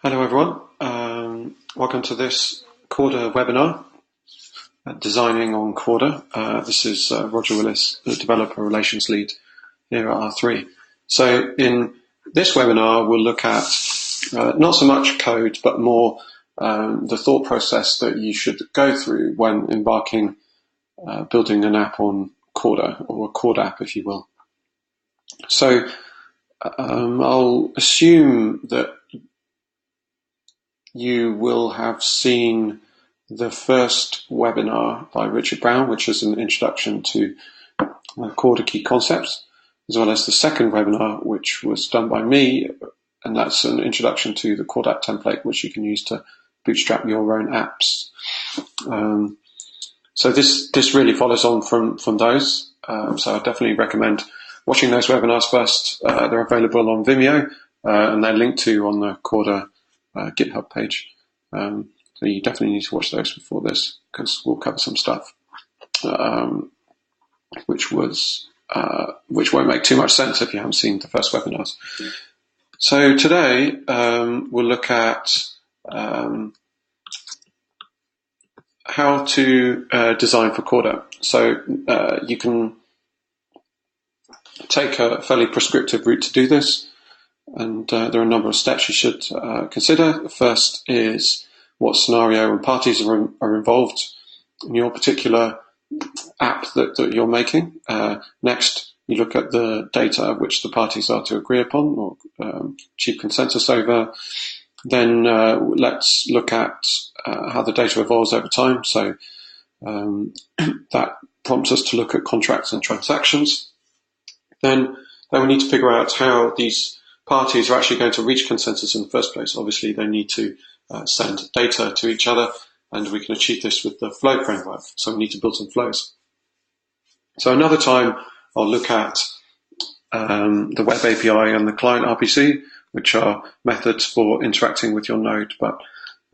Hello everyone, welcome to this Corda webinar, Designing on Corda. This is Roger Willis, the Developer Relations Lead here at R3. So in this webinar we'll look at not so much code but more the thought process that you should go through when embarking building an app on Corda, or a Corda app if you will. So I'll assume that you will have seen the first webinar by Richard Brown, which is an introduction to Corda key concepts, as well as the second webinar, which was done by me, and that's an introduction to the CorDapps template, which you can use to bootstrap your own apps. So this really follows on from those. So I definitely recommend watching those webinars first. They're available on Vimeo, and they're linked to on the Corda GitHub page. So you definitely need to watch those before this, because we'll cover some stuff which won't make too much sense if you haven't seen the first webinars. So today we'll look at how to design for Corda. So you can take a fairly prescriptive route to do this, and there are a number of steps you should consider. The first is what scenario and parties are involved in your particular app that you're making. Next, you look at the data which the parties are to agree upon or achieve consensus over. Then let's look at how the data evolves over time. So that prompts us to look at contracts and transactions. Then we need to figure out how these parties are actually going to reach consensus in the first place. Obviously, they need to send data to each other, and we can achieve this with the flow framework. So we need to build some flows. So another time, I'll look at the web API and the client RPC, which are methods for interacting with your node. But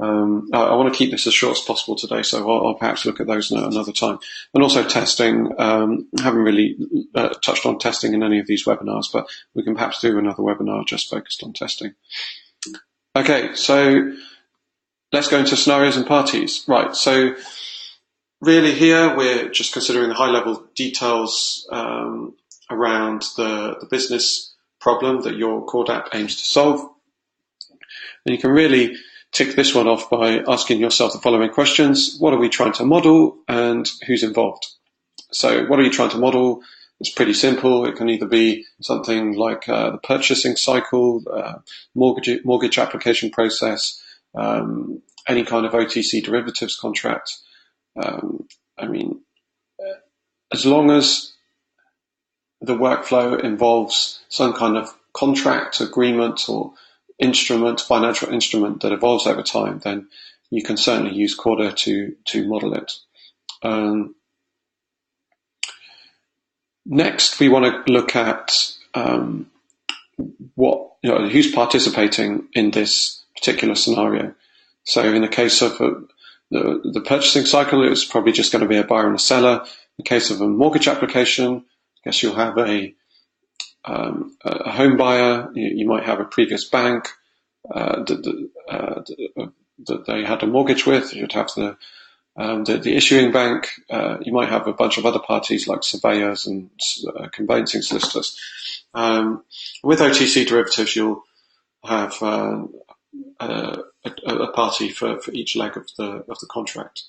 I want to keep this as short as possible today, so I'll perhaps look at those another time. And also testing. Haven't really touched on testing in any of these webinars, but we can perhaps do another webinar just focused on testing. Okay, so let's go into scenarios and parties. Right, so really here we're just considering the high-level details around the business problem that your Corda app aims to solve. And you can really tick this one off by asking yourself the following questions. What are we trying to model, and who's involved? So what are you trying to model? It's pretty simple. It can either be something like the purchasing cycle, mortgage application process, any kind of OTC derivatives contract. I mean, as long as the workflow involves some kind of contract, agreement, or financial instrument that evolves over time, then you can certainly use Corda to model it. Next, we want to look at who's participating in this particular scenario. So in the case of the purchasing cycle, it's probably just going to be a buyer and a seller. In the case of a mortgage application, I guess you'll have a home buyer. You might have a previous bank that they had a mortgage with. You'd have the issuing bank. You might have a bunch of other parties like surveyors and conveyancing solicitors. With OTC derivatives, you'll have a party for each leg of the contract.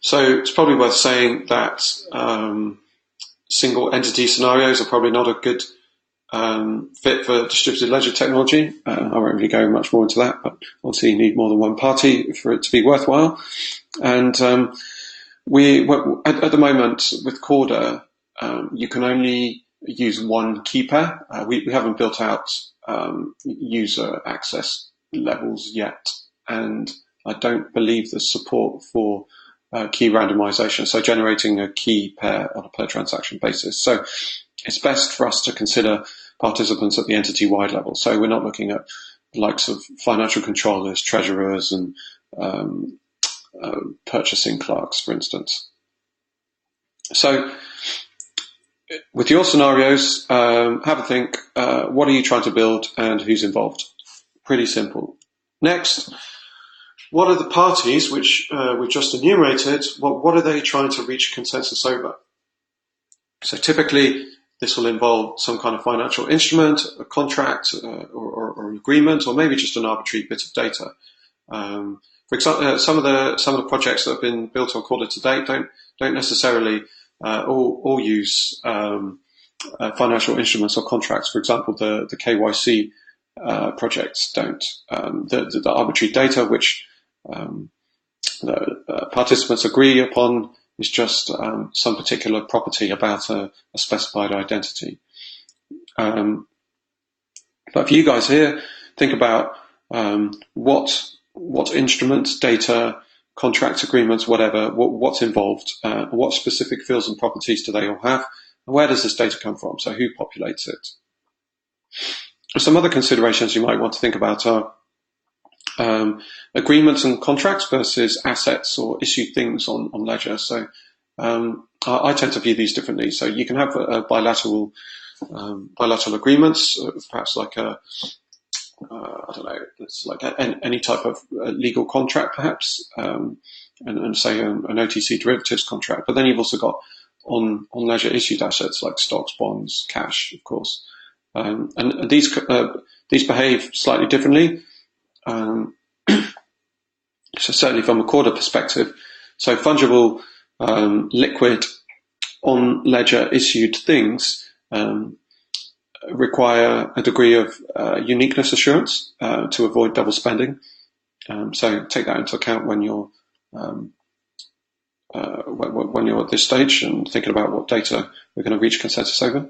So it's probably worth saying that single entity scenarios are probably not a good fit for distributed ledger technology. I won't really go much more into that, but obviously you need more than one party for it to be worthwhile. And at the moment with Corda, you can only use one key pair. We haven't built out user access levels yet, and I don't believe there's support for key randomization, so generating a key pair on a per transaction basis. So it's best for us to consider participants at the entity-wide level. So we're not looking at the likes of financial controllers, treasurers, and purchasing clerks, for instance. So with your scenarios, have a think. What are you trying to build, and who's involved? Pretty simple. Next, what are the parties which we've just enumerated? What are they trying to reach consensus over? So typically, this will involve some kind of financial instrument, a contract, or an agreement, or maybe just an arbitrary bit of data. For example, some of the projects that have been built on Corda to date don't necessarily all use financial instruments or contracts. For example, the KYC projects don't. The arbitrary data which the participants agree upon is just some particular property about a specified identity. But for you guys here, think about what instruments, data, contract agreements, whatever, what's involved, what specific fields and properties do they all have, and where does this data come from? So who populates it? Some other considerations you might want to think about are agreements and contracts versus assets or issued things on ledger. So I tend to view these differently. So you can have bilateral agreements, perhaps like I don't know, it's like any type of legal contract, perhaps, and say an OTC derivatives contract. But then you've also got on ledger issued assets like stocks, bonds, cash, of course, and these behave slightly differently. So certainly from a Corda perspective, so fungible, liquid, on ledger issued things require a degree of uniqueness assurance to avoid double spending. So take that into account when you're at this stage and thinking about what data we're going to reach consensus over.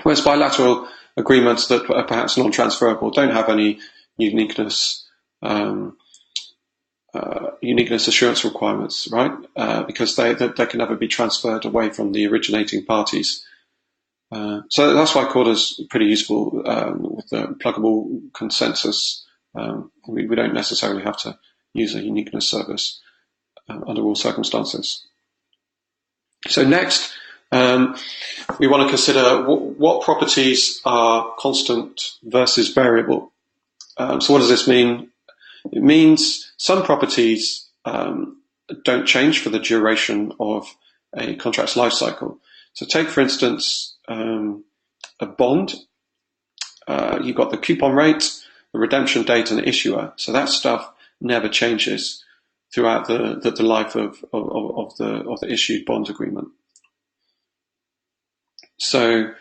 Whereas bilateral agreements that are perhaps non-transferable don't have any uniqueness assurance requirements, right? Because they can never be transferred away from the originating parties. So that's why Corda is pretty useful with the pluggable consensus. We don't necessarily have to use a uniqueness service under all circumstances. So next, we want to consider what properties are constant versus variable. So what does this mean? It means some properties don't change for the duration of a contract's life cycle. So take, for instance, a bond. You've got the coupon rate, the redemption date, and the issuer. So that stuff never changes throughout the life of the issued bond agreement. So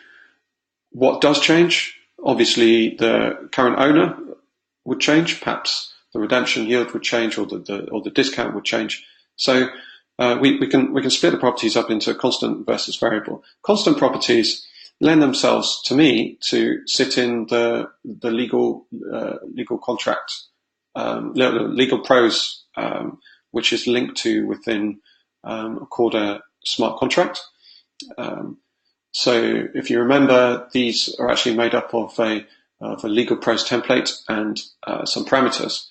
what does change? Obviously, the current owner would change. Perhaps the redemption yield would change, or the discount would change. So we can split the properties up into constant versus variable. Constant properties lend themselves, to me, to sit in the legal contract, legal prose, which is linked to within a Corda smart contract. So if you remember, these are actually made up of a legal prose template and some parameters.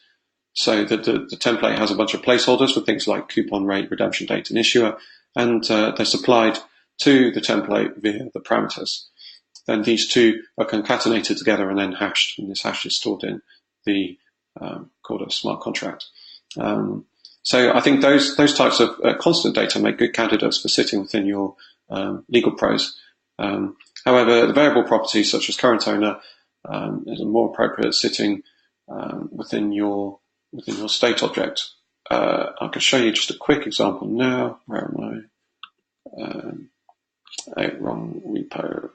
So the template has a bunch of placeholders for things like coupon rate, redemption date, and issuer, and they're supplied to the template via the parameters. Then these two are concatenated together and then hashed, and this hash is stored in the Corda smart contract. So I think those types of constant data make good candidates for sitting within your legal prose. However, the variable properties such as current owner is more appropriate sitting within your state object. I can show you just a quick example now. Where am I? Wrong repo.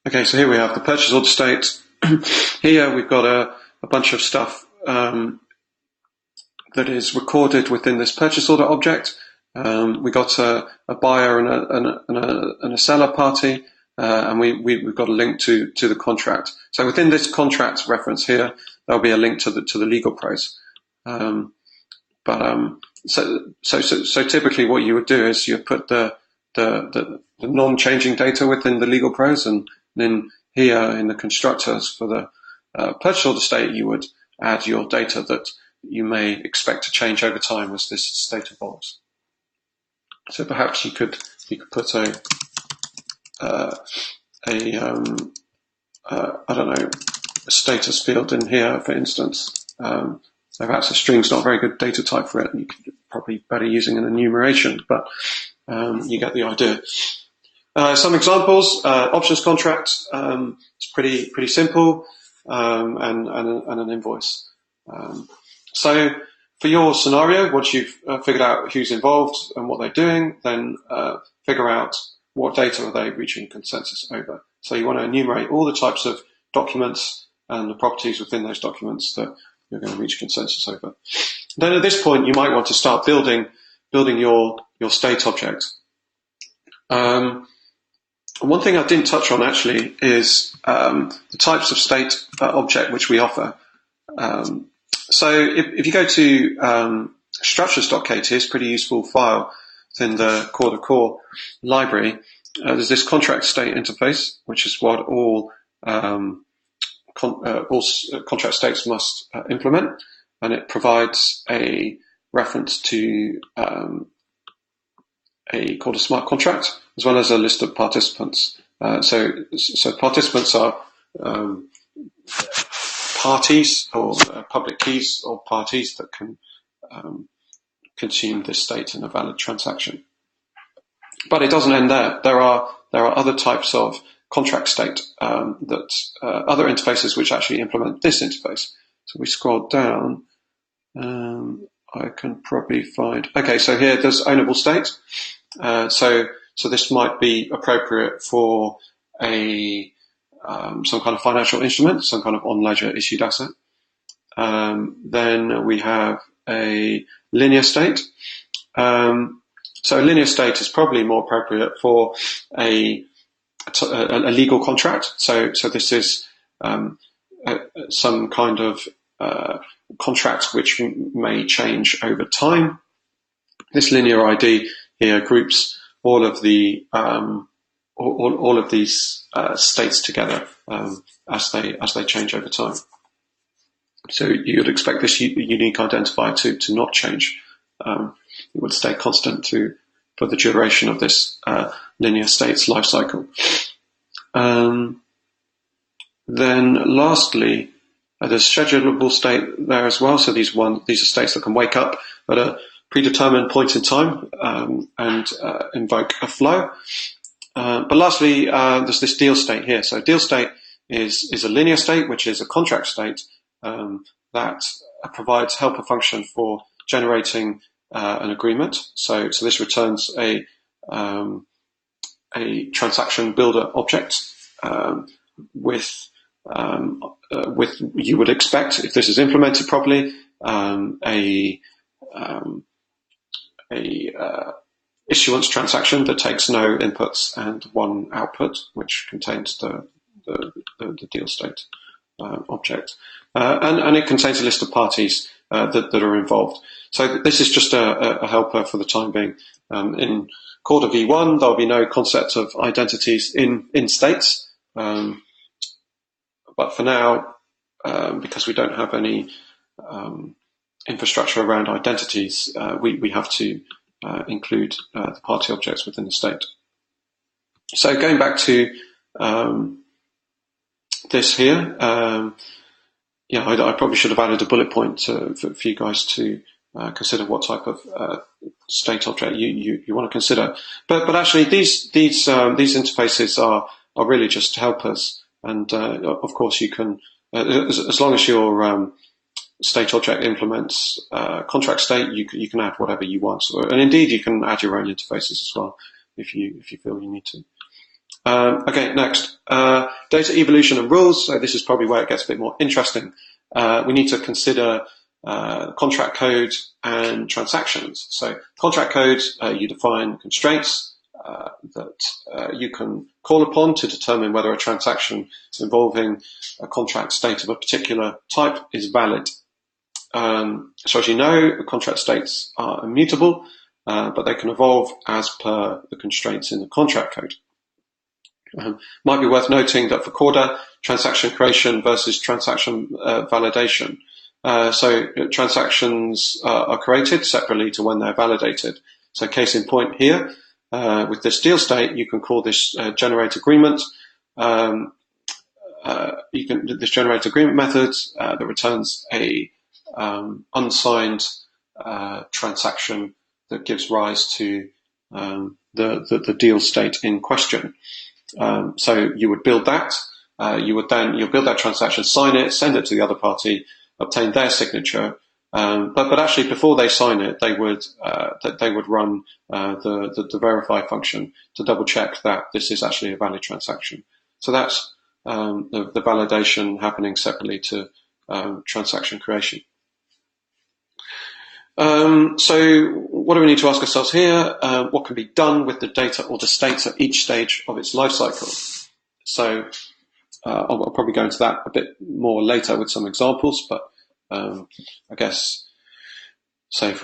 Okay, so here we have the purchase order state. Here we've got a bunch of stuff that is recorded within this purchase order object. We got a buyer and a seller party, and we've got a link to the contract. So within this contract reference here, there'll be a link to the legal prose. So typically what you would do is you put the non-changing data within the legal prose, and then here in the constructors for purchase order state, you would add your data that you may expect to change over time as this state evolves. So perhaps you could put a I don't know, a status field in here, for instance. So perhaps a string's not a very good data type for it, and you could probably better using an enumeration, but you get the idea. Some examples: options contract. It's pretty simple, and an invoice. So for your scenario, once you've figured out who's involved and what they're doing, then figure out what data are they reaching consensus over. So you want to enumerate all the types of documents and the properties within those documents that you're going to reach consensus over. Then at this point, you might want to start building your state object. One thing I didn't touch on actually is the types of state object which we offer. So if you go to structures.kt, it's a pretty useful file within the Corda core library. There's this contract state interface, which is what all contract states must implement, and it provides a reference to a Corda smart contract, as well as a list of participants. So participants are parties or public keys or parties that can consume this state in a valid transaction. But it doesn't end there. There are other types of contract state that other interfaces which actually implement this interface. So we scroll down. I can probably find. Okay, so here there's ownable state. So this might be appropriate for a some kind of financial instrument, some kind of on-ledger issued asset. Then we have a linear state. So a linear state is probably more appropriate for a legal contract. So this is some kind of contract which may change over time. This linear ID here groups all of the all of these states together as they change over time. So you would expect this unique identifier to not change. It would stay constant for the duration of this linear state's life cycle. Then lastly, there's schedulable state there as well. So these are states that can wake up at a predetermined point in time and invoke a flow. But lastly, there's this deal state here. So deal state is a linear state, which is a contract state that provides helper function for generating an agreement. So this returns a transaction builder object with you would expect, if this is implemented properly, a issuance transaction that takes no inputs and one output, which contains the deal state object, and it contains a list of parties that are involved. So this is just a helper for the time being. In Corda v1, there'll be no concept of identities in states, but for now, because we don't have any infrastructure around identities, we have to include the party objects within the state. So going back to this here, I probably should have added a bullet point for you guys to consider what type of state object you want to consider. But actually, these interfaces are really just helpers, and of course you can, as long as your state object implements contract state, you can add whatever you want, and indeed you can add your own interfaces as well if you feel you need to. Okay, next, data evolution and rules. So this is probably where it gets a bit more interesting. We need to consider contract code and transactions. So contract code, you define constraints that you can call upon to determine whether a transaction involving a contract state of a particular type is valid. So as you know, contract states are immutable, but they can evolve as per the constraints in the contract code. Might be worth noting that for Corda, transaction creation versus transaction validation. So transactions are created separately to when they're validated. So case in point here, with this deal state, you can call this generate agreement. This generate agreement method that returns a unsigned transaction that gives rise to the deal state in question. So you would build that. You'll build that transaction, sign it, send it to the other party, obtain their signature. But actually, before they sign it, they would run the verify function to double check that this is actually a valid transaction. So that's the validation happening separately to transaction creation. So what do we need to ask ourselves here? What can be done with the data or the states at each stage of its life cycle? So I'll probably go into that a bit more later with some examples, but I guess, if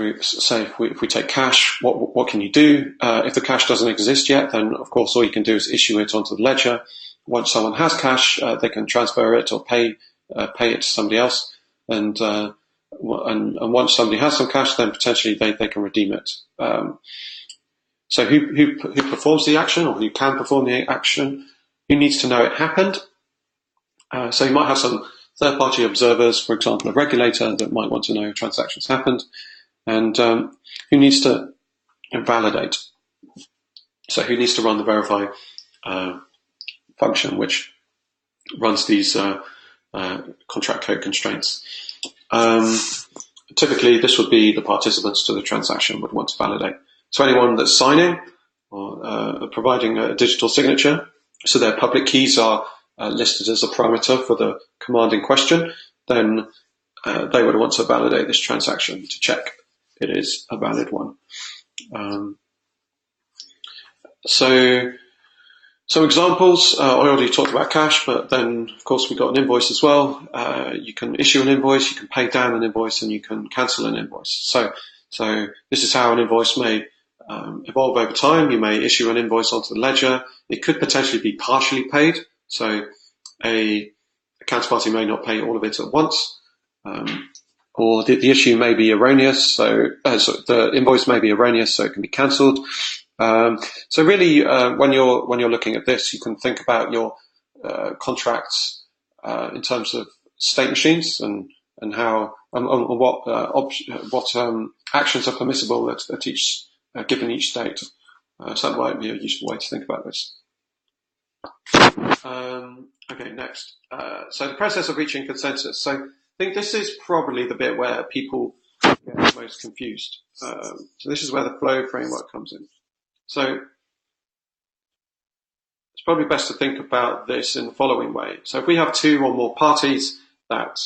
we take cash, what can you do? If the cash doesn't exist yet, then of course all you can do is issue it onto the ledger. Once someone has cash, they can transfer it or pay it to somebody else, and once somebody has some cash, then potentially they can redeem it. So who performs the action, or who can perform the action? Who needs to know it happened? So you might have some third-party observers, for example, a regulator that might want to know transactions happened, and who needs to validate. So who needs to run the verify function, which runs these contract code constraints. Typically, this would be the participants to the transaction would want to validate. So anyone that's signing or providing a digital signature, so their public keys are listed as a parameter for the command in question, then they would want to validate this transaction to check it is a valid one. So some examples, I already talked about cash, but then of course we've got an invoice as well. You can issue an invoice, you can pay down an invoice, and you can cancel an invoice. So this is how an invoice may evolve over time. You may issue an invoice onto the ledger. It could potentially be partially paid. So a counterparty may not pay all of it at once, or the issue may be erroneous. So the invoice may be erroneous, so it can be cancelled. So really, when you're looking at this, you can think about your contracts in terms of state machines and how what actions are permissible at each given each state. So that might be a useful way to think about this. Okay, next. So the process of reaching consensus. So I think this is probably the bit where people get the most confused. So this is where the flow framework comes in. So it's probably best to think about this in the following way. So if we have two or more parties that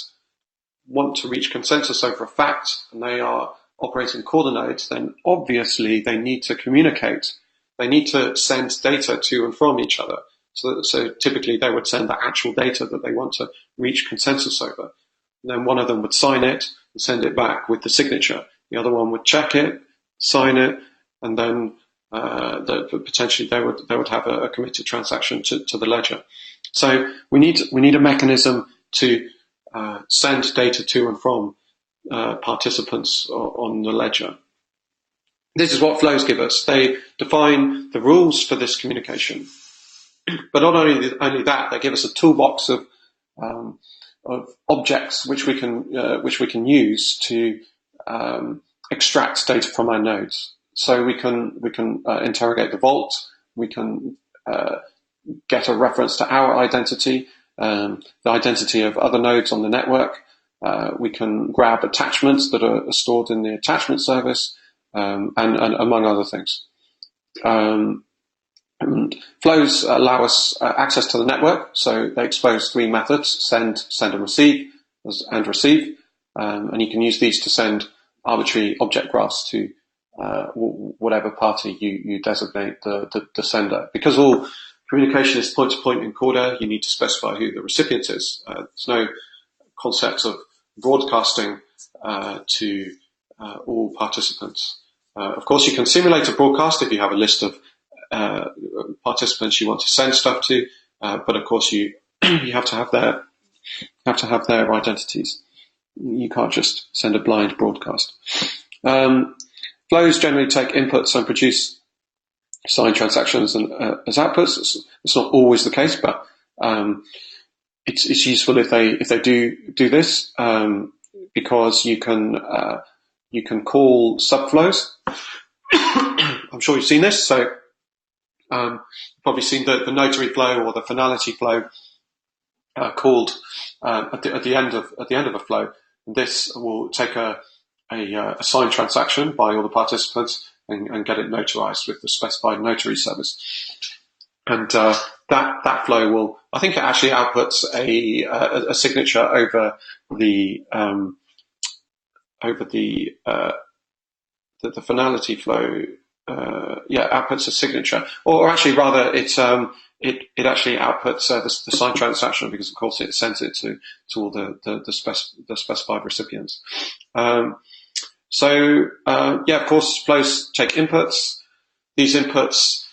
want to reach consensus over a fact and they are operating Corda nodes, then obviously they need to communicate. They need to send data to and from each other. So typically they would send the actual data that they want to reach consensus over. And then one of them would sign it and send it back with the signature. The other one would check it, sign it, and then potentially they would have a committed transaction to the ledger. So we need a mechanism to send data to and from participants on the ledger. This is what flows give us. They define the rules for this communication, but not only that, they give us a toolbox of objects which we can use to extract data from our nodes. So we can interrogate the vault. We can get a reference to our identity, the identity of other nodes on the network. We can grab attachments that are stored in the attachment service, and among other things. And flows allow us access to the network. So they expose three methods: send, and receive, and you can use these to send arbitrary object graphs to whatever party you designate the sender. Because all communication is point-to-point in Corda, you need to specify who the recipient is. There's no concept of broadcasting to all participants. Of course, you can simulate a broadcast if you have a list of participants you want to send stuff to, but of course you you have to have their identities. You can't just send a blind broadcast. Flows generally take inputs and produce signed transactions and as outputs. It's not always the case, but it's useful if they do this, because you can call subflows. I'm sure you've seen this. So you've probably seen the notary flow or the finality flow called at the end of a flow. This will take a signed transaction by all the participants and get it notarized with the specified notary service. And that flow will, I think it actually outputs a signature over the finality flow. Outputs a signature, or actually rather, it actually outputs the signed transaction, because of course it sends it to all the specified recipients. Of course, flows take inputs. These inputs,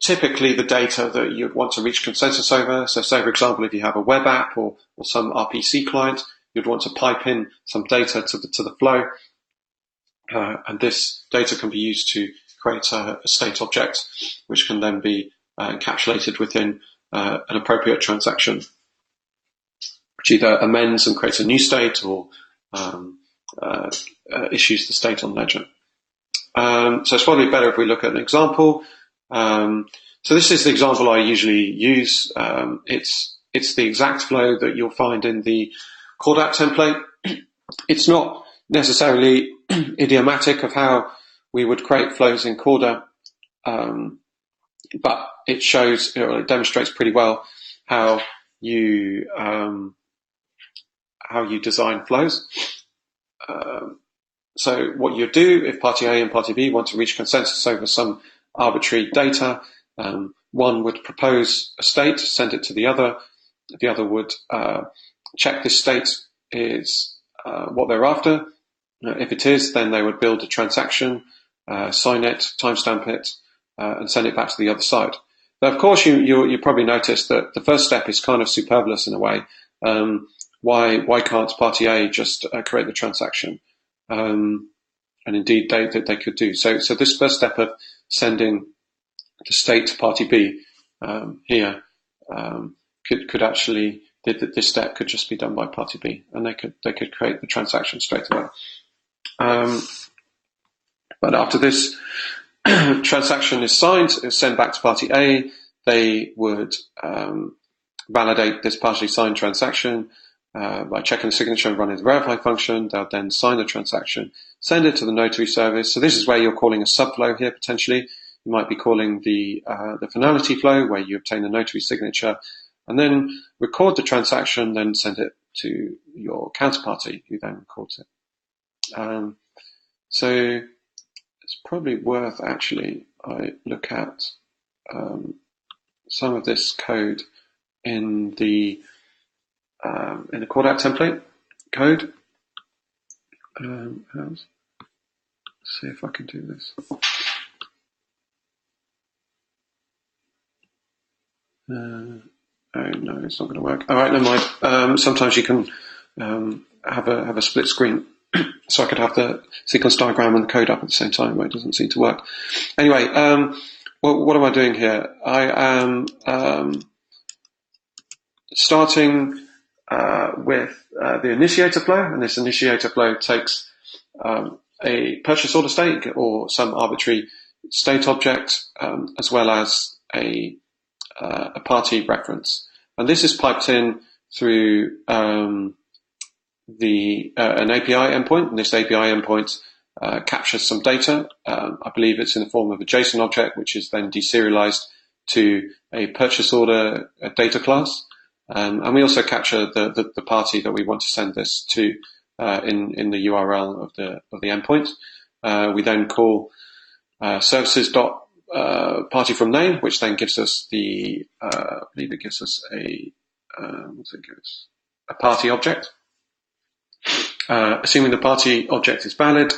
typically the data that you'd want to reach consensus over. So say, for example, if you have a web app or some RPC client, you'd want to pipe in some data to the flow. And this data can be used to create a state object, which can then be encapsulated within an appropriate transaction, which either amends and creates a new state or issues the state on ledger. So it's probably better if we look at an example. So this is the example I usually use. It's the exact flow that you'll find in the CorDapps template. It's not necessarily idiomatic of how we would create flows in Corda, but it shows, it demonstrates pretty well how you design flows. So what you do if party A and party B want to reach consensus over some arbitrary data, one would propose a state, send it to the other. The other would check this state is what they're after. If it is, then they would build a transaction, sign it, timestamp it, and send it back to the other side. Now, of course, you probably noticed that the first step is kind of superfluous in a way. Why can't party A just create the transaction? And indeed, they could do. So this first step of sending the state to party B here could actually, this step could just be done by party B, and they could create the transaction straight away. But after this transaction is signed, it's sent back to party A. They would validate this partially signed transaction by checking the signature and running the verify function. They'll then sign the transaction, send it to the notary service. So this is where you're calling a subflow here potentially. You might be calling the finality flow, where you obtain the notary signature and then record the transaction, then send it to your counterparty, who then records it. So it's probably worth actually I look at some of this code in the CorDapps template code. Let's see if I can do this. Oh no, it's not going to work. All right, never mind. Sometimes you can have a split screen, so I could have the sequence diagram and the code up at the same time, but it doesn't seem to work. Anyway, what am I doing here? I am starting with the initiator flow, and this initiator flow takes a purchase order state or some arbitrary state object, as well as a party reference, and this is piped in through an API endpoint, and this API endpoint captures some data. I believe it's in the form of a JSON object, which is then deserialized to a purchase order data class, and we also capture the party that we want to send this to in the URL of the endpoint. We then call services.party from name, which then gives us I believe it gives us a party object. Assuming the party object is valid,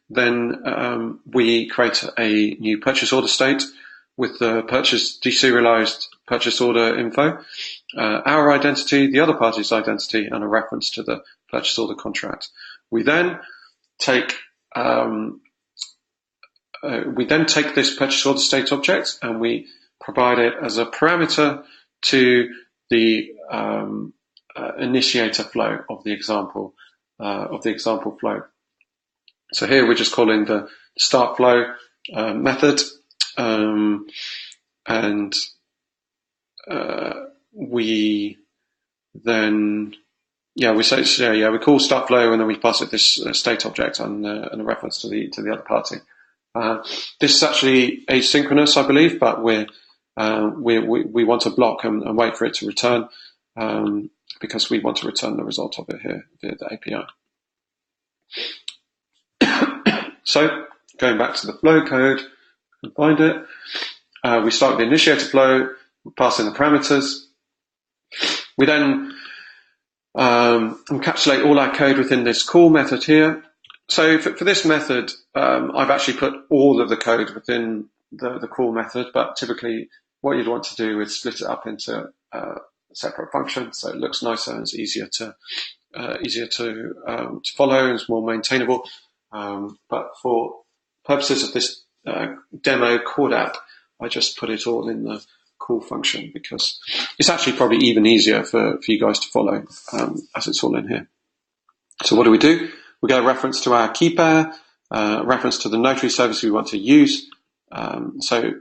then we create a new purchase order state, with the deserialized purchase order info, our identity, the other party's identity, and a reference to the purchase order contract. We then take this purchase order state object and we provide it as a parameter to the initiator flow of the example flow. So here we're just calling the start flow method, and we then we call start flow and then we pass it this state object and a reference to the other party. This is actually asynchronous, I believe, but we want to block and wait for it to return because we want to return the result of it here via the API. So going back to the flow code, you can find it. We start with the initiator flow, we pass in the parameters. We then encapsulate all our code within this call method here. So for this method, I've actually put all of the code within the call method, but typically what you'd want to do is split it up into separate functions, so it looks nicer and it's easier to follow and it's more maintainable. But for purposes of this demo CorDapp, I just put it all in the call function because it's actually probably even easier for you guys to follow as it's all in here. So what do? We get a reference to our key pair, reference to the notary service we want to use. So I'm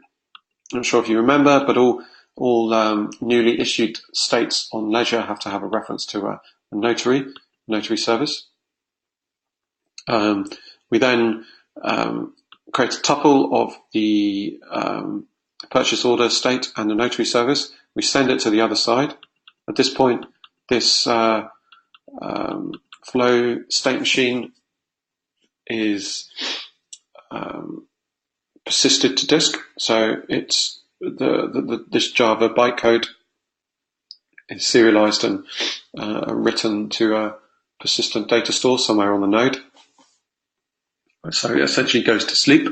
not sure if you remember, but all newly issued states on Ledger have to have a reference to a notary service. We then create a tuple of the purchase order state and the notary service. We send it to the other side. At this point, this flow state machine is persisted to disk. So it's this Java bytecode is serialized and written to a persistent data store somewhere on the node. So it essentially goes to sleep.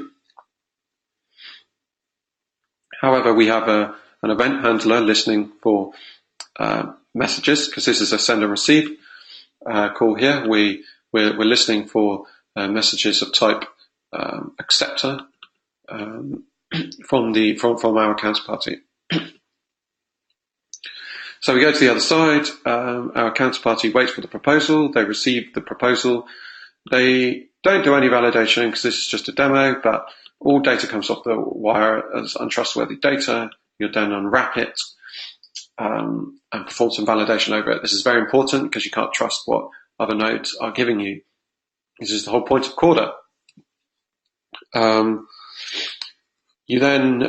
However, we have an event handler listening for messages, because this is a send and receive call here. We're listening for messages of type acceptor from our counterparty. So we go to the other side. Our counterparty waits for the proposal. They receive the proposal. They don't do any validation because this is just a demo, but all data comes off the wire as untrustworthy data. You'll then unwrap it and perform some validation over it. This is very important because you can't trust what other nodes are giving you. This is the whole point of Corda. You then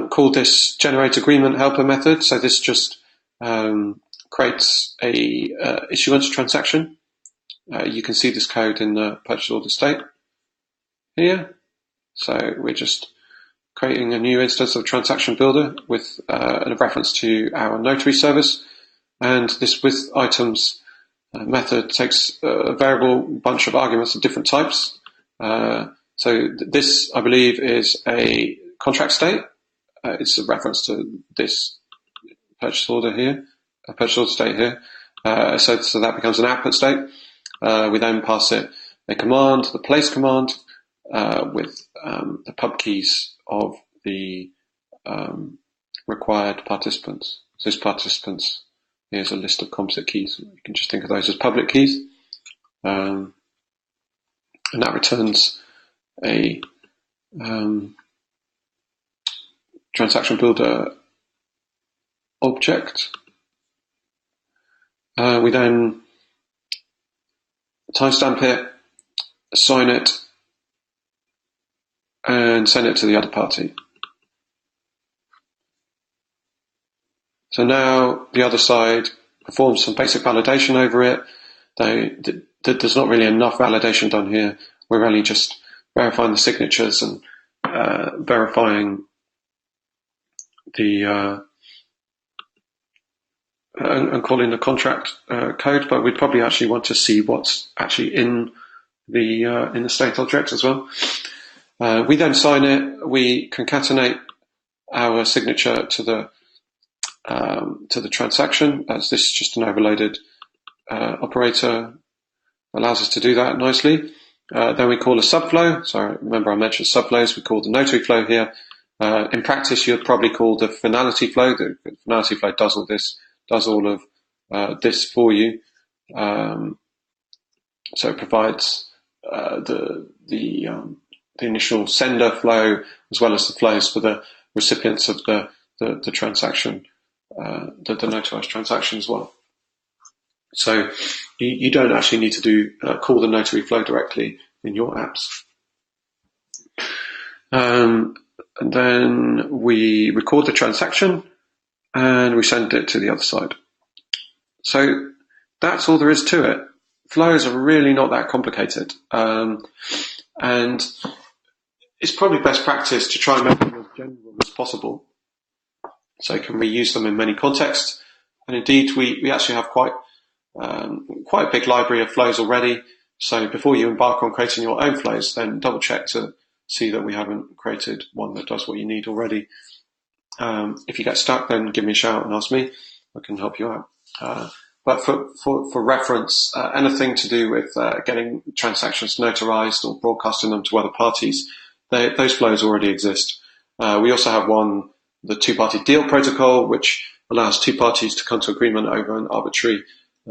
call this generate agreement helper method. So this just creates a issuance transaction. You can see this code in the purchase order state here. So we're just creating a new instance of transaction builder with a reference to our notary service. And this with items method takes a variable bunch of arguments of different types. So this, I believe, is a contract state. It's a reference to this purchase order here, a purchase order state here. So that becomes an output state. We then pass it a command, the place command, with the pub keys of the required participants. So these participants, here's a list of composite keys. You can just think of those as public keys. And that returns a transaction builder object. We then timestamp it, assign it, and send it to the other party. So now the other side performs some basic validation over it. There's not really enough validation done here. We're only just verifying the signatures and verifying the and calling the contract code, but we'd probably actually want to see what's actually in the state object as well. We then sign it. We concatenate our signature to the transaction, as this is just an overloaded operator, allows us to do that nicely. Then we call a subflow. So remember I mentioned subflows. We call the notary flow here. In practice, you'd probably call the finality flow. The finality flow does all this, does all of this for you. So it provides the initial sender flow as well as the flows for the recipients of the transaction, the notarized transaction as well. So you don't actually need to call the notary flow directly in your apps. And then we record the transaction and we send it to the other side. So that's all there is to it. Flows are really not that complicated. And it's probably best practice to try and make them as general as possible so you can reuse them in many contexts. And indeed, we actually have quite a big library of flows already. So before you embark on creating your own flows, then double check to see that we haven't created one that does what you need already. If you get stuck, then give me a shout and ask me. I can help you out. But for reference, anything to do with getting transactions notarized or broadcasting them to other parties, those flows already exist. We also have one, the two-party deal protocol, which allows two parties to come to agreement over an arbitrary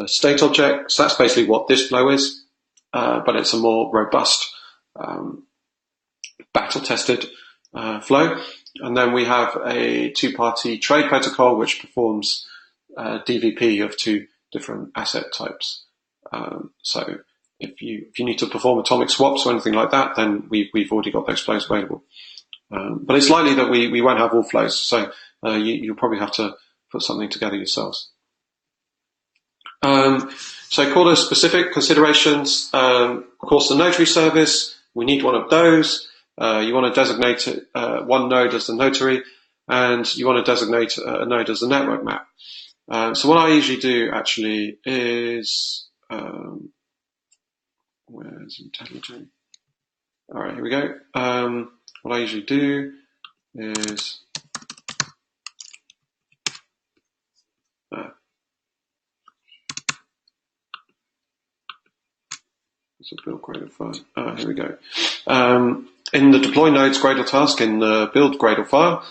state object. So that's basically what this flow is, but it's a more robust, battle-tested flow. And then we have a two-party trade protocol, which performs DVP of two different asset types. So if you need to perform atomic swaps or anything like that, then we've already got those flows available. But it's likely that we won't have all flows, so you'll probably have to put something together yourselves. So Corda specific considerations, of course the notary service, we need one of those. You want to designate one node as the notary, and you want to designate a node as the network map. So what I usually do actually is, where's intelligent? All right, here we go. What I usually do is, it's a build Gradle file. Here we go. In the deploy nodes Gradle task, in the build Gradle file,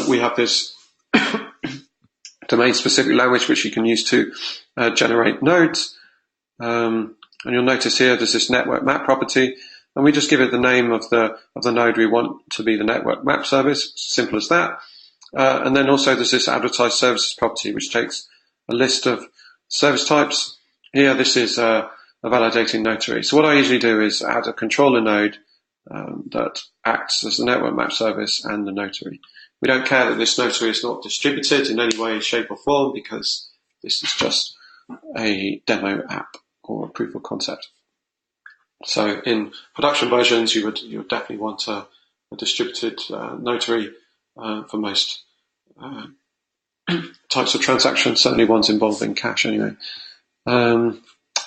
we have this domain-specific language which you can use to generate nodes. And you'll notice here there's this network map property, and we just give it the name of the node we want to be the network map service. Simple as that. And then also there's this advertised services property which takes a list of service types. Here this is a validating notary. So what I usually do is add a controller node that acts as the network map service and the notary. We don't care that this notary is not distributed in any way, shape or form, because this is just a demo app or a proof of concept. So in production versions, you would definitely want a distributed notary for most types of transactions, certainly ones involving cash anyway.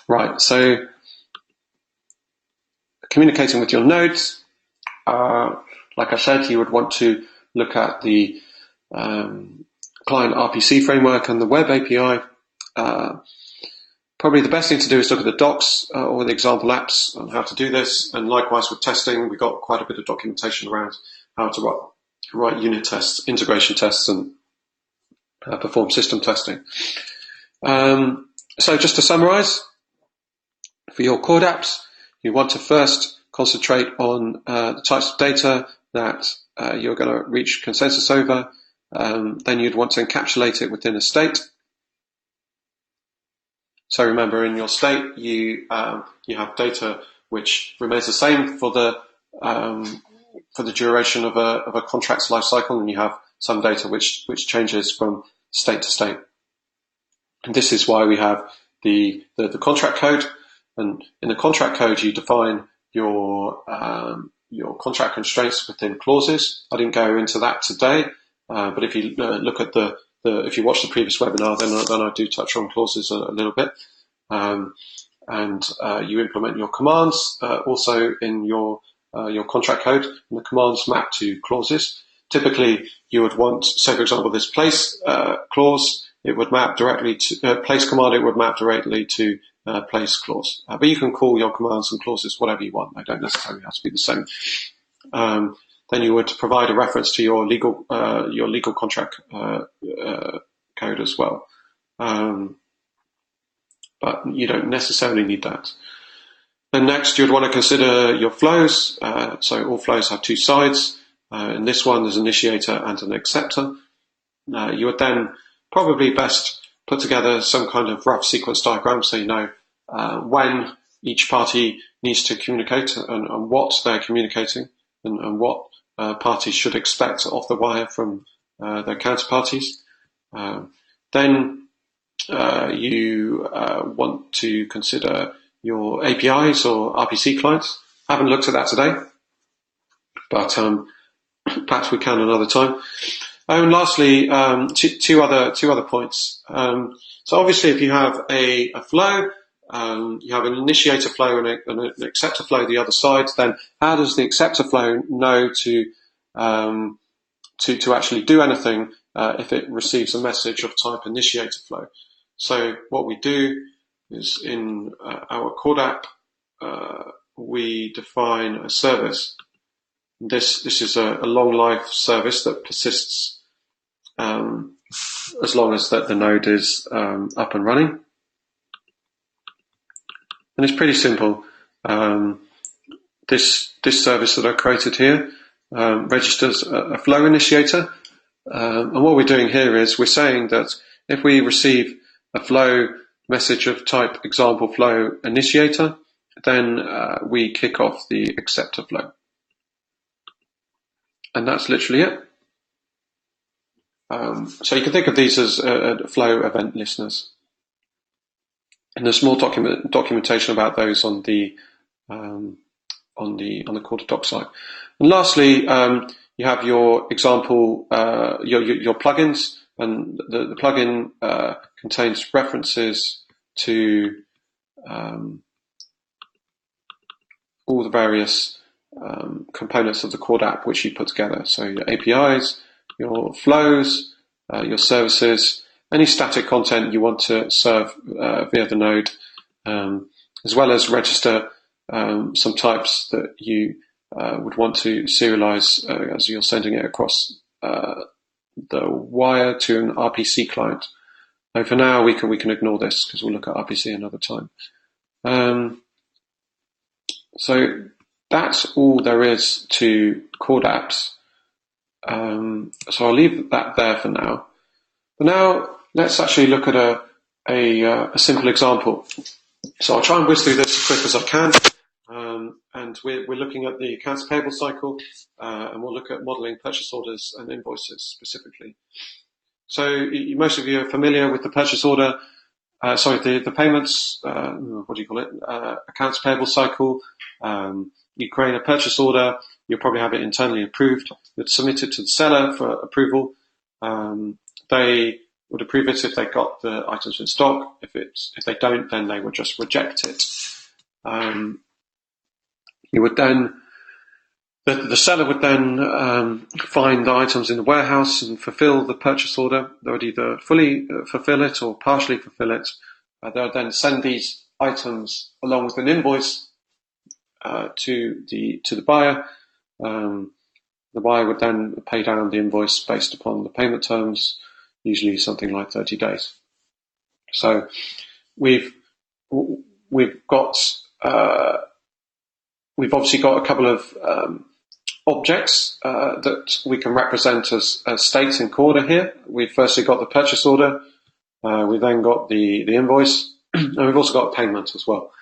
Right, so communicating with your nodes, like I said, you would want to look at the client RPC framework and the web API. Probably the best thing to do is look at the docs or the example apps on how to do this. And likewise with testing, we've got quite a bit of documentation around how to write unit tests, integration tests, and perform system testing. So just to summarize, for your CorDapps, you want to first concentrate on the types of data that you're going to reach consensus over. Then you'd want to encapsulate it within a state. So remember, in your state, you have data which remains the same for the duration of a contract's life cycle, and you have some data which changes from state to state. And this is why we have the contract code. And in the contract code, you define your contract constraints within clauses. I didn't go into that today, but if you look at if you watch the previous webinar, then I do touch on clauses a little bit. And you implement your commands also in your contract code, and the commands map to clauses. typically you would want, so for example, this place clause, it would map directly to place command, it would map directly to place clause. But you can call your commands and clauses whatever you want. They don't necessarily have to be the same. Then you would provide a reference to your legal contract code as well. But you don't necessarily need that. Then next, you would want to consider your flows. So all flows have two sides. In this one, there's an initiator and an acceptor. You would then probably best put together some kind of rough sequence diagram so you know when each party needs to communicate and what they're communicating and what parties should expect off the wire from their counterparties. Then you want to consider your APIs or RPC clients. I haven't looked at that today, but perhaps we can another time. And lastly, two other points. So obviously, if you have a flow, you have an initiator flow and an acceptor flow the other side, then how does the acceptor flow know to actually do anything if it receives a message of type initiator flow? So what we do is in our CorDapp, we define a service. This is a long life service that persists as long as that the node is up and running. And it's pretty simple. This service that I created here registers a flow initiator. And what we're doing here is we're saying that if we receive a flow message of type example flow initiator, then we kick off the acceptor flow. And that's literally it. So you can think of these as flow event listeners. And there's more documentation about those on the Corda doc site. And lastly, you have your example, your plugins, and the plugin contains references to all the various components of the CorDapp which you put together. So your APIs, your flows, your services, any static content you want to serve via the node, as well as register some types that you would want to serialize as you're sending it across the wire to an RPC client. And for now, we can ignore this because we'll look at RPC another time. So that's all there is to CorDapps. So I'll leave that there for now. But now let's actually look at a simple example. So I'll try and whiz through this as quick as I can. And we're looking at the accounts payable cycle, and we'll look at modeling purchase orders and invoices specifically. So most of you are familiar with the purchase order, the payments, what do you call it, accounts payable cycle. You create a purchase order, you'll probably have it internally approved, you'd submit it to the seller for approval. They would approve it if they got the items in stock. If they don't, then they would just reject it. You would then, the seller would then find the items in the warehouse and fulfill the purchase order. They would either fully fulfill it or partially fulfill it. They would then send these items along with an invoice to the buyer. The buyer would then pay down the invoice based upon the payment terms, usually something like 30 days. So we've obviously got a couple of objects that we can represent as states in Corda here. We've firstly got the purchase order, we've then got the invoice, and we've also got payment as well.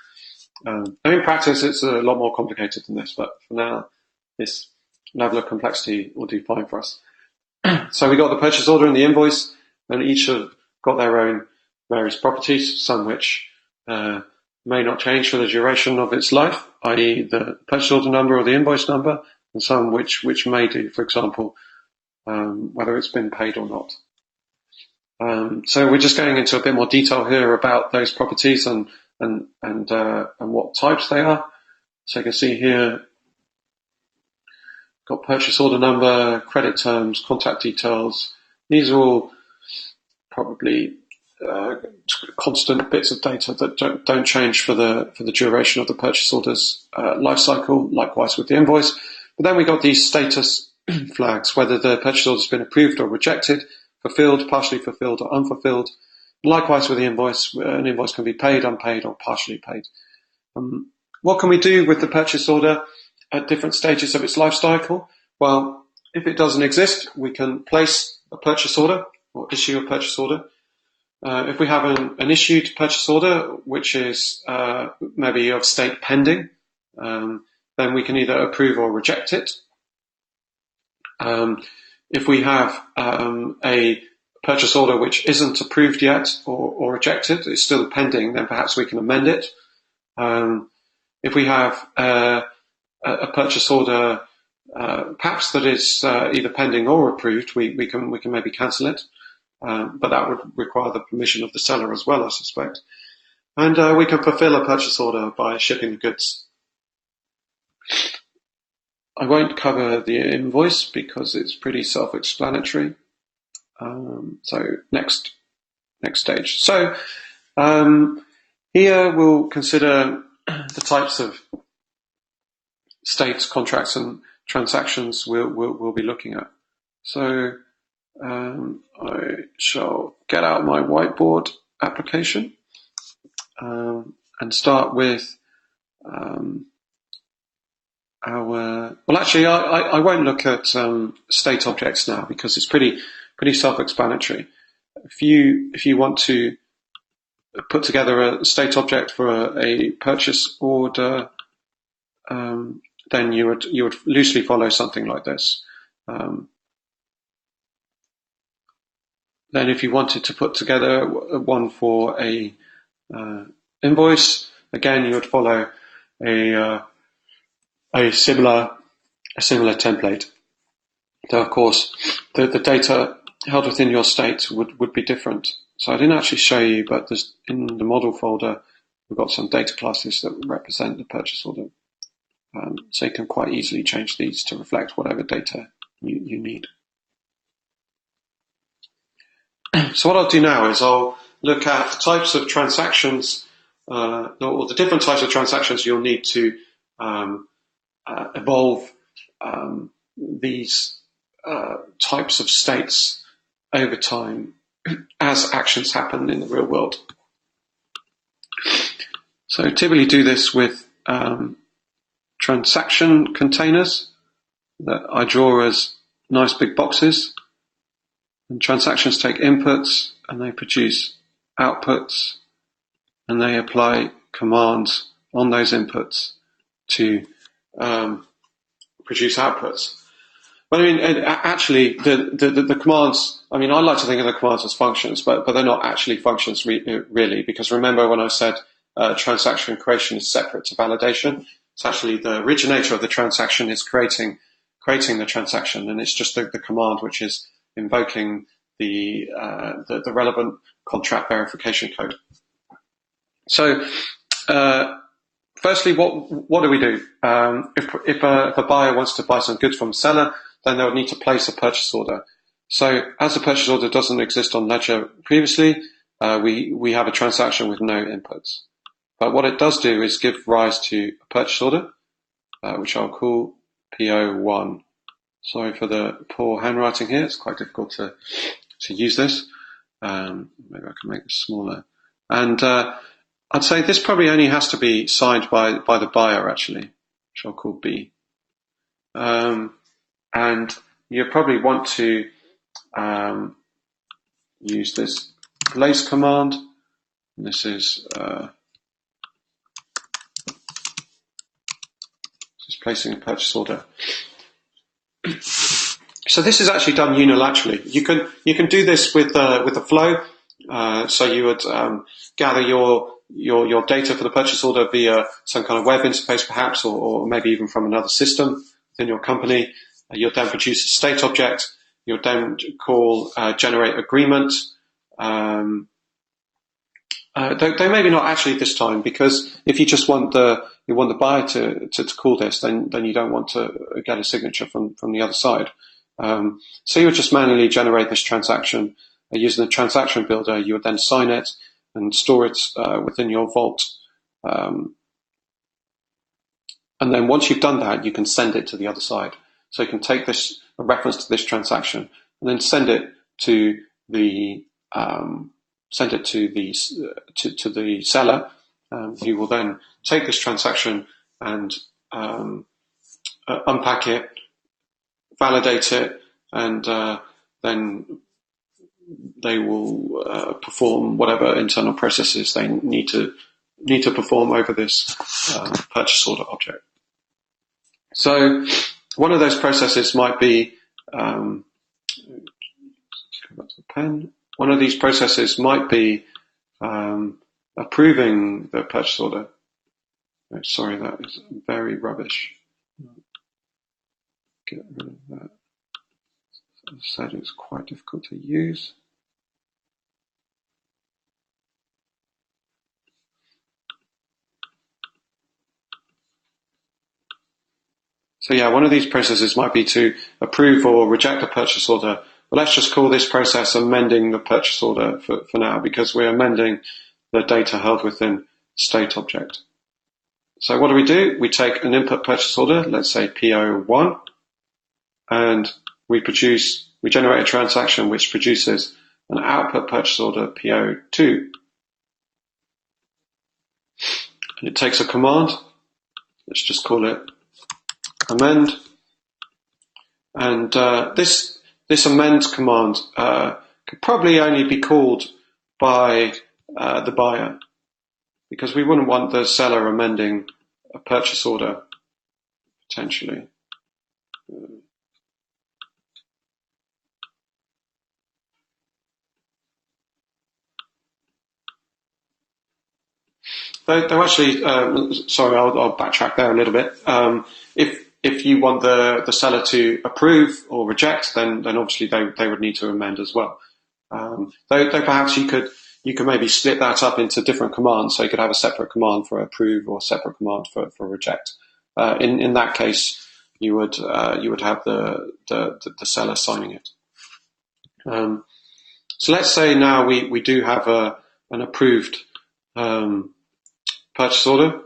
In practice, it's a lot more complicated than this, but for now, this level of complexity will do fine for us. So we got the purchase order and the invoice, and each have got their own various properties, some which may not change for the duration of its life, i.e. the purchase order number or the invoice number, and some which may do, for example, whether it's been paid or not. So we're just going into a bit more detail here about those properties and what types they are. So you can see here, got purchase order number, credit terms, contact details. These are all probably constant bits of data that don't change for the duration of the purchase order's life cycle. Likewise with the invoice. But then we got these status flags, whether the purchase order has been approved or rejected, fulfilled, partially fulfilled, or unfulfilled. Likewise with the invoice, an invoice can be paid, unpaid, or partially paid. What can we do with the purchase order at different stages of its life cycle? Well, if it doesn't exist, we can place a purchase order or issue a purchase order. If we have an issued purchase order, which is maybe of state pending, then we can either approve or reject it. If we have a purchase order which isn't approved yet or rejected, it's still pending, then perhaps we can amend it. If we have a purchase order perhaps that is either pending or approved, we can maybe cancel it, but that would require the permission of the seller as well, I suspect. And we can fulfill a purchase order by shipping the goods. I won't cover the invoice because it's pretty self-explanatory. So next stage. So here we'll consider the types of states, contracts, and transactions we'll be looking at. So I shall get out my whiteboard application and start with well, actually, I won't look at state objects now because it's pretty self-explanatory. If you want to put together a state object for a purchase order, then you would loosely follow something like this. Then, if you wanted to put together one for a invoice, again you would follow a similar template. Though, of course, the data held within your state would be different. So I didn't actually show you, but there's, in the model folder, we've got some data classes that represent the purchase order. So you can quite easily change these to reflect whatever data you need. So what I'll do now is I'll look at the types of transactions, or the different types of transactions you'll need to evolve these types of states over time as actions happen in the real world. So typically do this with transaction containers that I draw as nice big boxes. And transactions take inputs and they produce outputs, and they apply commands on those inputs to produce outputs. But I mean, actually, the commands, I mean, I like to think of the commands as functions, but they're not actually functions really, because remember when I said transaction creation is separate to validation? It's actually the originator of the transaction is creating the transaction, and it's just the command which is invoking the relevant contract verification code. So, firstly, what do we do? If a buyer wants to buy some goods from a seller, then they would need to place a purchase order. So, as the purchase order doesn't exist on Ledger previously, we have a transaction with no inputs. But what it does do is give rise to a purchase order, which I'll call PO1. Sorry for the poor handwriting here. It's quite difficult to use this. Maybe I can make this smaller. And I'd say this probably only has to be signed by the buyer, actually, which I'll call B. And you probably want to use this place command. And this is placing a purchase order. So this is actually done unilaterally. You can do this with a flow. So you would gather your data for the purchase order via some kind of web interface, perhaps, or maybe even from another system within your company. You'll then produce a state object. You'll then call generate agreement, They maybe not actually this time, because if you just want the buyer to call this, then you don't want to get a signature from the other side. So you would just manually generate this transaction using the transaction builder. You would then sign it and store it within your vault. And then once you've done that, you can send it to the other side. So you can take a reference to this transaction and then send it to the seller, who will then take this transaction and unpack it, validate it, and then they will perform whatever internal processes they need to perform over this purchase order object. So one of those processes might be go back to the pen. One of these processes might be approving the purchase order. Oh, sorry, that is very rubbish. Get rid of that. As I said, it's quite difficult to use. So yeah, one of these processes might be to approve or reject a purchase order. But let's just call this process amending the purchase order for now, because we're amending the data held within state object. So what do? We take an input purchase order, let's say PO1, and we generate a transaction which produces an output purchase order PO2. And it takes a command, let's just call it amend. And this amend command could probably only be called by the buyer, because we wouldn't want the seller amending a purchase order, potentially. Though actually, sorry, I'll backtrack there a little bit. If you want the seller to approve or reject, then obviously they would need to amend as well. Though perhaps you could maybe split that up into different commands, so you could have a separate command for approve or a separate command for reject. In that case, you would have the seller signing it. So let's say now we do have an approved purchase order,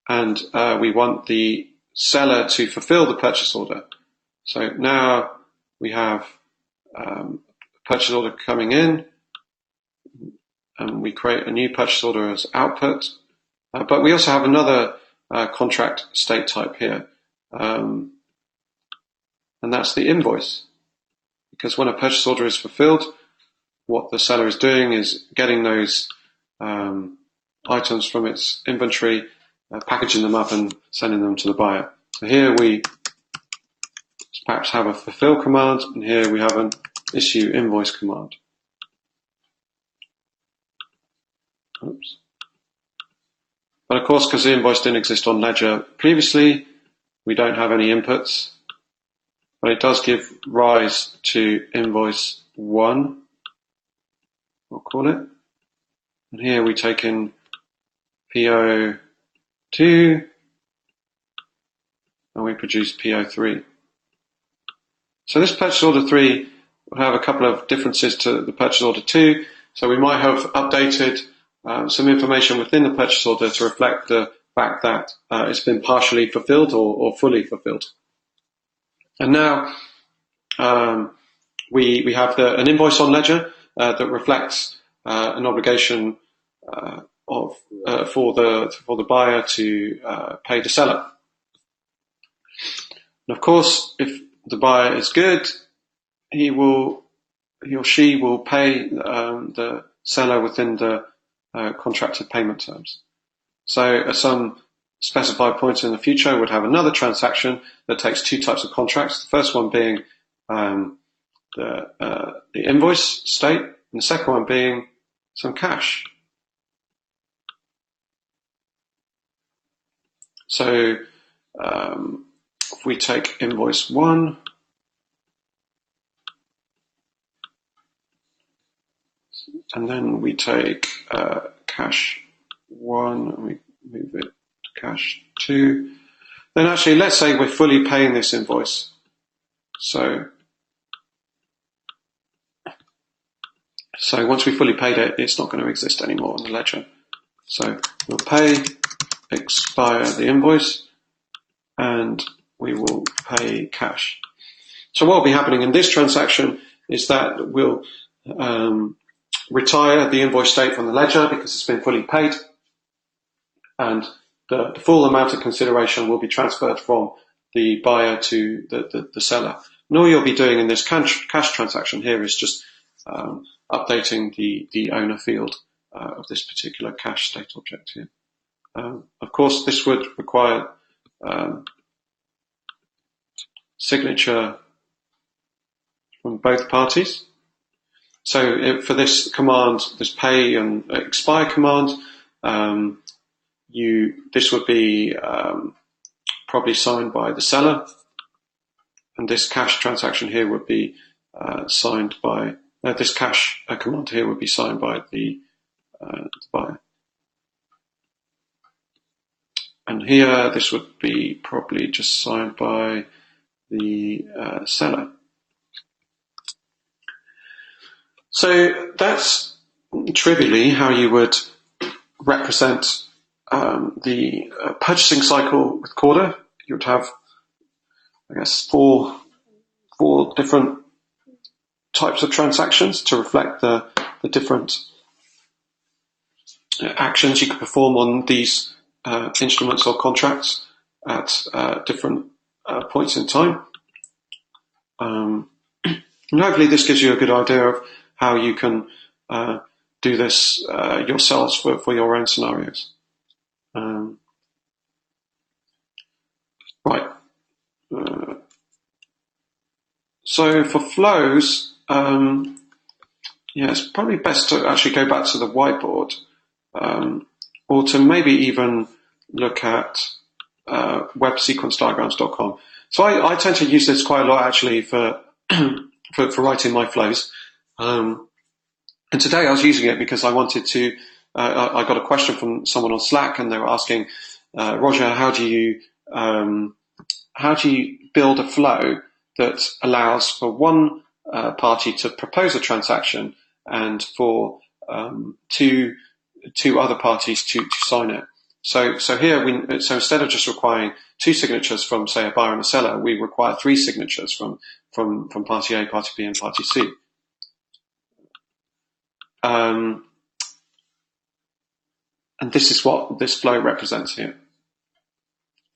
and we want the seller to fulfill the purchase order. So now we have a purchase order coming in, and we create a new purchase order as output. But we also have another contract state type here, and that's the invoice. Because when a purchase order is fulfilled, what the seller is doing is getting those items from its inventory, packaging them up and sending them to the buyer. So here we perhaps have a fulfill command, and here we have an issue invoice command. Oops. But of course, because the invoice didn't exist on Ledger previously, we don't have any inputs. But it does give rise to invoice 1, we'll call it. And here we take in PO2, and we produce PO3. So this purchase order 3 will have a couple of differences to the purchase order 2. So we might have updated some information within the purchase order to reflect the fact that it's been partially fulfilled or fully fulfilled. And now we have an invoice on Ledger that reflects an obligation for the buyer to pay the seller. And of course, if the buyer is good, he or she will pay the seller within the contracted payment terms. So at some specified point in the future, we'd have another transaction that takes two types of contracts. The first one being the invoice state, and the second one being some cash. So if we take invoice 1, and then we take cache 1 and we move it to cache 2. Then actually, let's say we're fully paying this invoice. So once we fully paid it, it's not going to exist anymore on the ledger. So we'll pay, expire the invoice, and we will pay cash. So what will be happening in this transaction is that we'll retire the invoice state from the ledger because it's been fully paid, and the full amount of consideration will be transferred from the buyer to the seller. And all you'll be doing in this cash transaction here is just updating the owner field of this particular cash state object here. Of course, this would require signature from both parties. So for this command, this pay and expire command, this would be probably signed by the seller, and this cash transaction here would be signed by this cash command here would be signed by the buyer. And here this would be probably just signed by the seller. So that's trivially how you would represent the purchasing cycle with Corda. You would have, I guess, four different types of transactions to reflect the different actions you could perform on these instruments or contracts at different points in time. And hopefully this gives you a good idea of how you can do this yourselves for your own scenarios. Right. So for flows, it's probably best to actually go back to the whiteboard, or to maybe even look at websequencediagrams.com. So I tend to use this quite a lot actually for writing my flows. And today I was using it because I wanted to, I got a question from someone on Slack, and they were asking, Roger, how do you build a flow that allows for one party to propose a transaction and for two other parties to sign it. So here so instead of just requiring 2 signatures from, say, a buyer and a seller, we require 3 signatures from party A, party B, and party C. And this is what this flow represents here.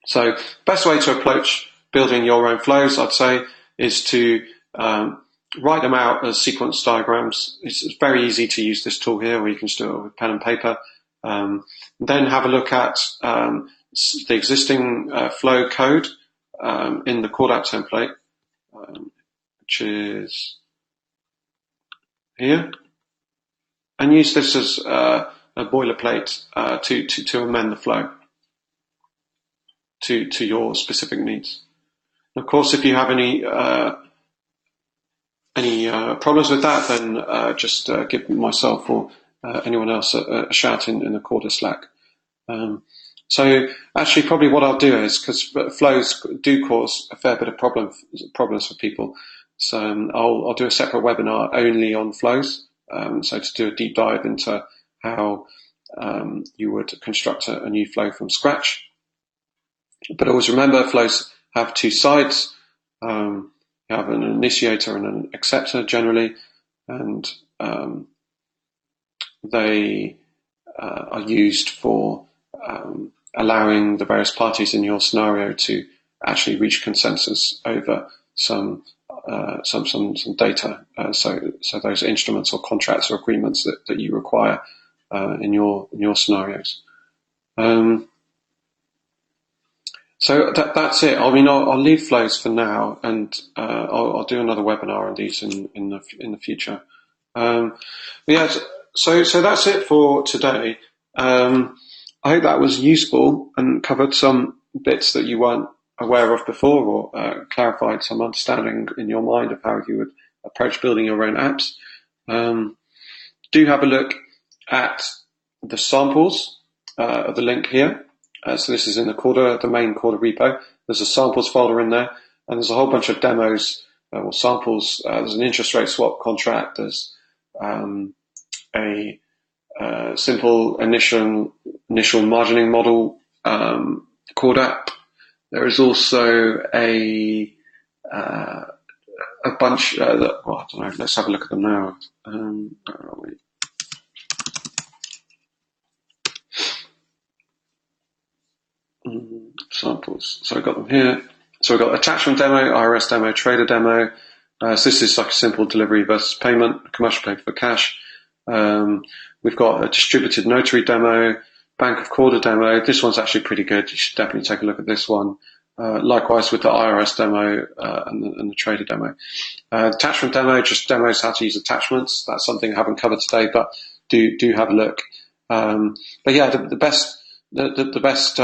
So best way to approach building your own flows, I'd say, is to write them out as sequence diagrams. It's very easy to use this tool here, or you can just do it with pen and paper. Then have a look at the existing flow code in the CorDapps template, which is here, and use this as a boilerplate to amend the flow to your specific needs. And of course, if you have any problems with that, then just give myself or anyone else a shout in the Corda Slack. So actually, probably what I'll do is, because flows do cause a fair bit of problems for people, so I'll do a separate webinar only on flows. So to do a deep dive into how you would construct a new flow from scratch. But always remember, flows have 2 sides. You have an initiator and an acceptor generally, and they are used for allowing the various parties in your scenario to actually reach consensus over some data. So those instruments or contracts or agreements that you require in your scenarios. So that's it. I mean, I'll leave flows for now, and I'll do another webinar on these in the future. So that's it for today. I hope that was useful and covered some bits that you weren't aware of before, or clarified some understanding in your mind of how you would approach building your own apps. Do have a look at the samples of the link here. So this is in the Corda, the main Corda repo. There's a samples folder in there, and there's a whole bunch of demos or samples. There's an interest rate swap contract. There's a simple initial margining model CorDapp. There is also a bunch. Well, I don't know. Let's have a look at them now. Where are we? Samples. So I got them here. So we've got attachment demo, IRS demo, trader demo. So this is like a simple delivery versus payment, commercial paper for cash. We've got a distributed notary demo, Bank of Corda demo. This one's actually pretty good. You should definitely take a look at this one. Likewise with the IRS demo and the trader demo. Attachment demo just demos how to use attachments. That's something I haven't covered today, but do have a look. But yeah, the best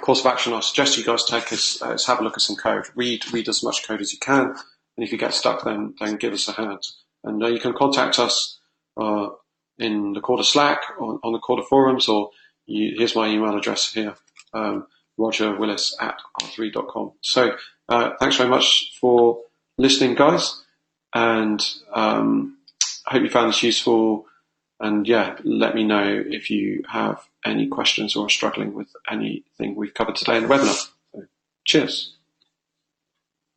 course of action I suggest you guys take is have a look at some code. Read as much code as you can, and if you get stuck, then give us a hand. And you can contact us in the Corda Slack, on the Corda forums, or here's my email address here, rogerwillis@r3.com. So thanks very much for listening, guys, and I hope you found this useful. And yeah, let me know if you have any questions or are struggling with anything we've covered today in the webinar. So, cheers.